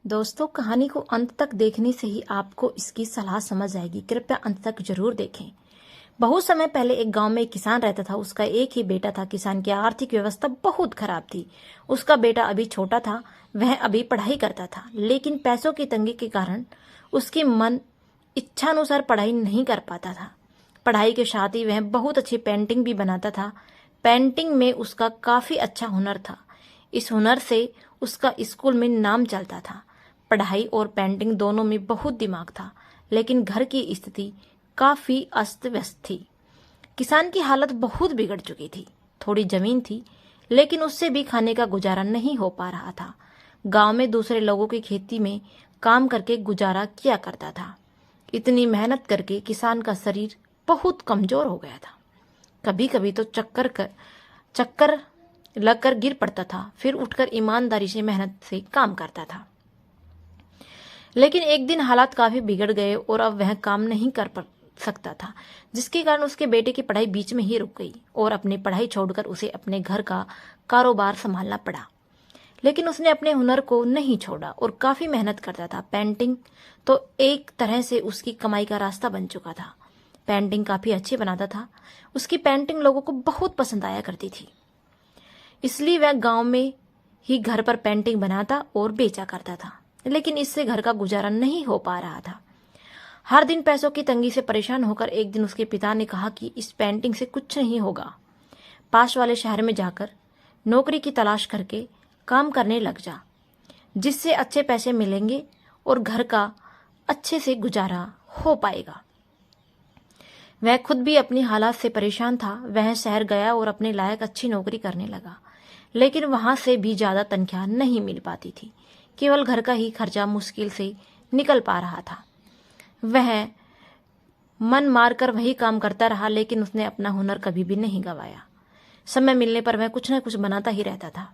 दोस्तों, कहानी को अंत तक देखने से ही आपको इसकी सलाह समझ आएगी। कृपया अंत तक जरूर देखें। बहुत समय पहले एक गांव में एक किसान रहता था। उसका एक ही बेटा था। किसान की आर्थिक व्यवस्था बहुत खराब थी। उसका बेटा अभी छोटा था, वह अभी पढ़ाई करता था, लेकिन पैसों की तंगी के कारण उसकी मन इच्छानुसार पढ़ाई नहीं कर पाता था। पढ़ाई के साथ ही वह बहुत अच्छी पेंटिंग भी बनाता था। पेंटिंग में उसका काफी अच्छा हुनर था। इस हुनर से उसका स्कूल में नाम चलता था। पढ़ाई और पेंटिंग दोनों में बहुत दिमाग था, लेकिन घर की स्थिति काफी अस्त व्यस्त थी। किसान की हालत बहुत बिगड़ चुकी थी। थोड़ी जमीन थी, लेकिन उससे भी खाने का गुजारा नहीं हो पा रहा था। गांव में दूसरे लोगों की खेती में काम करके गुजारा किया करता था। इतनी मेहनत करके किसान का शरीर बहुत कमजोर हो गया था। कभी कभी तो चक्कर लगकर गिर पड़ता था, फिर उठकर ईमानदारी से मेहनत से काम करता था। लेकिन एक दिन हालात काफी बिगड़ गए और अब वह काम नहीं कर सकता था, जिसके कारण उसके बेटे की पढ़ाई बीच में ही रुक गई और अपनी पढ़ाई छोड़कर उसे अपने घर का कारोबार संभालना पड़ा। लेकिन उसने अपने हुनर को नहीं छोड़ा और काफी मेहनत करता था। पेंटिंग तो एक तरह से उसकी कमाई का रास्ता बन चुका था। पेंटिंग काफी अच्छी बनाता था। उसकी पेंटिंग लोगों को बहुत पसंद आया करती थी, इसलिए वह गांव में ही घर पर पेंटिंग बनाता और बेचा करता था। लेकिन इससे घर का गुजारा नहीं हो पा रहा था। हर दिन पैसों की तंगी से परेशान होकर एक दिन उसके पिता ने कहा कि इस पेंटिंग से कुछ नहीं होगा। पास वाले शहर में जाकर नौकरी की तलाश करके काम करने लग जा, जिससे अच्छे पैसे मिलेंगे और घर का अच्छे से गुजारा हो पाएगा। वह खुद भी अपनी हालात से परेशान था। वह शहर गया और अपने लायक अच्छी नौकरी करने लगा, लेकिन वहां से भी ज्यादा तनख्वाह नहीं मिल पाती थी। केवल घर का ही खर्चा मुश्किल से निकल पा रहा था। वह मन मारकर वही काम करता रहा, लेकिन उसने अपना हुनर कभी भी नहीं गंवाया। समय मिलने पर वह कुछ न कुछ बनाता ही रहता था।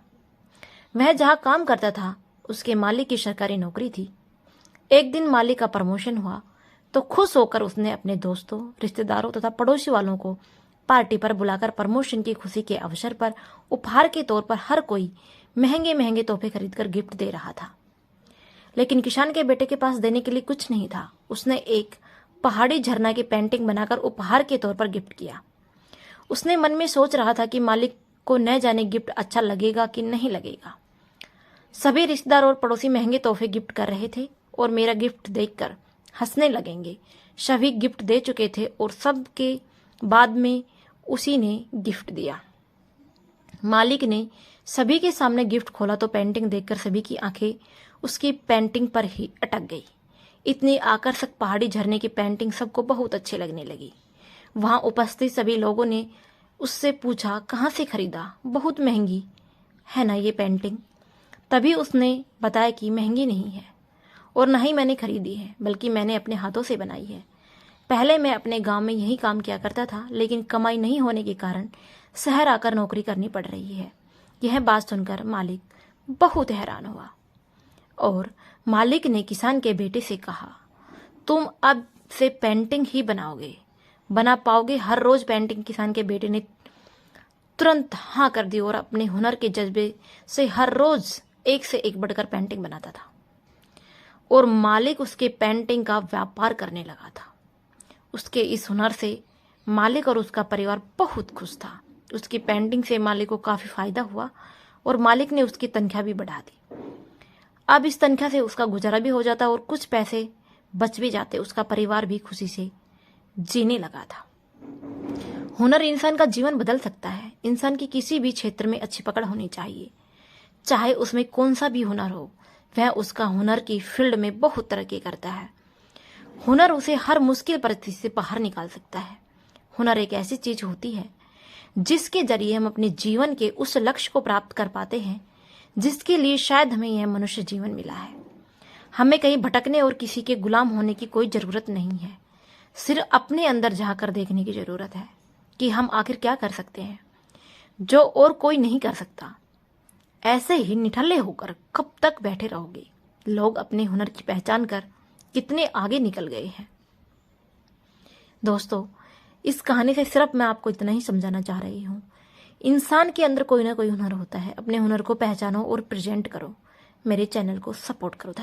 वह जहां काम करता था, उसके मालिक की सरकारी नौकरी थी। एक दिन मालिक का प्रमोशन हुआ तो खुश होकर उसने अपने दोस्तों, रिश्तेदारों तथा पड़ोसी वालों को पार्टी पर बुलाकर प्रमोशन की खुशी के अवसर पर उपहार के तौर पर हर कोई महंगे महंगे तोहफे खरीदकर गिफ्ट दे रहा था। लेकिन किसान के बेटे के पास देने के लिए कुछ नहीं था। उसने एक पहाड़ी झरना की पेंटिंग बनाकर उपहार के तौर पर गिफ्ट किया। उसने मन में सोच रहा था कि मालिक को न जाने गिफ्ट अच्छा लगेगा कि नहीं लगेगा। सभी रिश्तेदार और पड़ोसी महंगे तोहफे गिफ्ट कर रहे थे और मेरा गिफ्ट देखकर हंसने लगेंगे। सभी गिफ्ट दे चुके थे और सबके बाद में उसी ने गिफ्ट दिया। मालिक ने सभी के सामने गिफ्ट खोला तो पेंटिंग देखकर सभी की आंखें उसकी पेंटिंग पर ही अटक गई। इतनी आकर्षक पहाड़ी झरने की पेंटिंग सबको बहुत अच्छी लगने लगी। वहां उपस्थित सभी लोगों ने उससे पूछा, कहाँ से खरीदा? बहुत महंगी है ना ये पेंटिंग? तभी उसने बताया कि महंगी नहीं है और न ही मैंने खरीदी है, बल्कि मैंने अपने हाथों से बनाई है। पहले मैं अपने गांव में यही काम किया करता था, लेकिन कमाई नहीं होने के कारण शहर आकर नौकरी करनी पड़ रही है। यह बात सुनकर मालिक बहुत हैरान हुआ और मालिक ने किसान के बेटे से कहा, तुम अब से पेंटिंग ही बना पाओगे? हर रोज पेंटिंग? किसान के बेटे ने तुरंत हाँ कर दी और अपने हुनर के जज्बे से हर रोज एक से एक बढ़कर पेंटिंग बनाता था और मालिक उसके पेंटिंग का व्यापार करने लगा था। उसके इस हुनर से मालिक और उसका परिवार बहुत खुश था। उसकी पेंटिंग से मालिक को काफी फायदा हुआ और मालिक ने उसकी तनख्वाह भी बढ़ा दी। अब इस तनख्वाह से उसका गुजारा भी हो जाता और कुछ पैसे बच भी जाते। उसका परिवार भी खुशी से जीने लगा था। हुनर इंसान का जीवन बदल सकता है। इंसान की किसी भी क्षेत्र में अच्छी पकड़ होनी चाहिए, चाहे उसमें कौन सा भी हुनर हो। वह उसका हुनर की फील्ड में बहुत तरक्की करता है। हुनर उसे हर मुश्किल परिस्थिति से बाहर निकाल सकता है। हुनर एक ऐसी चीज होती है जिसके जरिए हम अपने जीवन के उस लक्ष्य को प्राप्त कर पाते हैं जिसके लिए शायद हमें यह मनुष्य जीवन मिला है। हमें कहीं भटकने और किसी के गुलाम होने की कोई जरूरत नहीं है। सिर्फ अपने अंदर झांकर देखने की जरूरत है कि हम आखिर क्या कर सकते हैं जो और कोई नहीं कर सकता। ऐसे ही निठल्ले होकर कब तक बैठे रहोगे? लोग अपने हुनर की पहचान कर कितने आगे निकल गए हैं। दोस्तों, इस कहानी से सिर्फ मैं आपको इतना ही समझाना चाह रही हूँ, इंसान के अंदर कोई ना कोई हुनर होता है। अपने हुनर को पहचानो और प्रेजेंट करो। मेरे चैनल को सपोर्ट करो। धन्यवाद।